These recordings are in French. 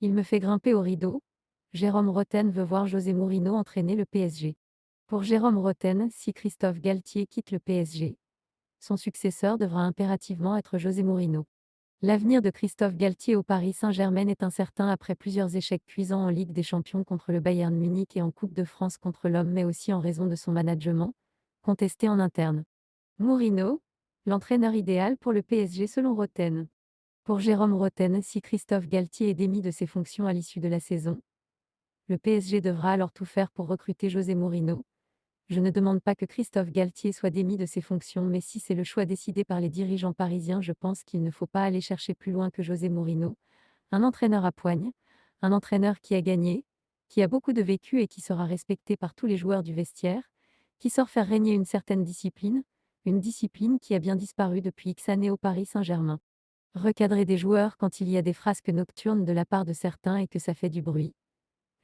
Il me fait grimper au rideau. Jérôme Rotten veut voir José Mourinho entraîner le PSG. Pour Jérôme Rotten, si Christophe Galtier quitte le PSG, son successeur devra impérativement être José Mourinho. L'avenir de Christophe Galtier au Paris Saint-Germain est incertain après plusieurs échecs cuisants en Ligue des Champions contre le Bayern Munich et en Coupe de France contre l'Homme, mais aussi en raison de son management, contesté en interne. Mourinho, l'entraîneur idéal pour le PSG selon Rotten. Pour Jérôme Rotten, si Christophe Galtier est démis de ses fonctions à l'issue de la saison, le PSG devra alors tout faire pour recruter José Mourinho. Je ne demande pas que Christophe Galtier soit démis de ses fonctions, mais si c'est le choix décidé par les dirigeants parisiens, je pense qu'il ne faut pas aller chercher plus loin que José Mourinho, un entraîneur à poigne, un entraîneur qui a gagné, qui a beaucoup de vécu et qui sera respecté par tous les joueurs du vestiaire, qui sort faire régner une certaine discipline, une discipline qui a bien disparu depuis X années au Paris Saint-Germain. Recadrer des joueurs quand il y a des frasques nocturnes de la part de certains et que ça fait du bruit.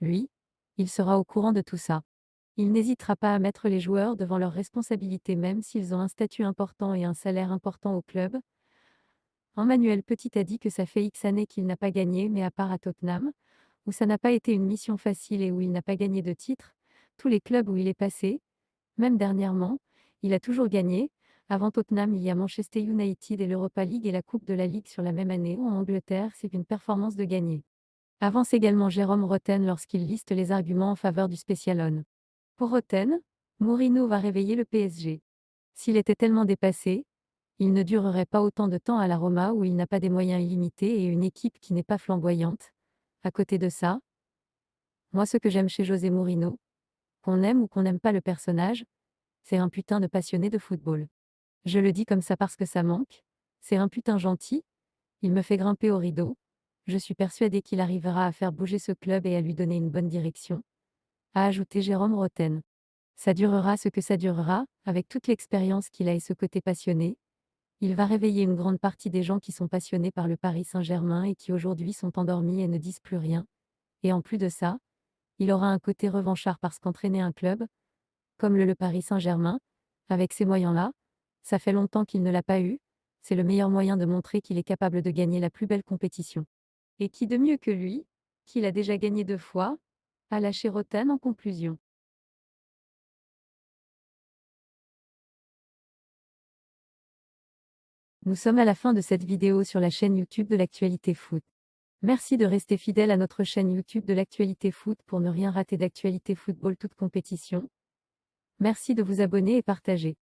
Lui, il sera au courant de tout ça. Il n'hésitera pas à mettre les joueurs devant leurs responsabilités même s'ils ont un statut important et un salaire important au club. Emmanuel Petit a dit que ça fait X années qu'il n'a pas gagné, mais à part à Tottenham, où ça n'a pas été une mission facile et où il n'a pas gagné de titre, tous les clubs où il est passé, même dernièrement, il a toujours gagné. Avant Tottenham, il y a Manchester United et l'Europa League et la Coupe de la Ligue sur la même année. En Angleterre, c'est une performance de gagner. Avance également Jérôme Rotten lorsqu'il liste les arguments en faveur du Special On. Pour Rotten, Mourinho va réveiller le PSG. S'il était tellement dépassé, il ne durerait pas autant de temps à la Roma où il n'a pas des moyens illimités et une équipe qui n'est pas flamboyante. À côté de ça, moi ce que j'aime chez José Mourinho, qu'on aime ou qu'on n'aime pas le personnage, c'est un putain de passionné de football. Je le dis comme ça parce que ça manque, c'est un putain gentil, il me fait grimper au rideau, je suis persuadé qu'il arrivera à faire bouger ce club et à lui donner une bonne direction, a ajouté Jérôme Rotten. Ça durera ce que ça durera, avec toute l'expérience qu'il a et ce côté passionné. Il va réveiller une grande partie des gens qui sont passionnés par le Paris Saint-Germain et qui aujourd'hui sont endormis et ne disent plus rien. Et en plus de ça, il aura un côté revanchard parce qu'entraîner un club, comme le Paris Saint-Germain, avec ces moyens-là, ça fait longtemps qu'il ne l'a pas eu, c'est le meilleur moyen de montrer qu'il est capable de gagner la plus belle compétition. Et qui de mieux que lui, qu'il a déjà gagné 2 fois, a lâché Rotten en conclusion. Nous sommes à la fin de cette vidéo sur la chaîne YouTube de l'actualité foot. Merci de rester fidèle à notre chaîne YouTube de l'actualité foot pour ne rien rater d'actualité football toute compétition. Merci de vous abonner et partager.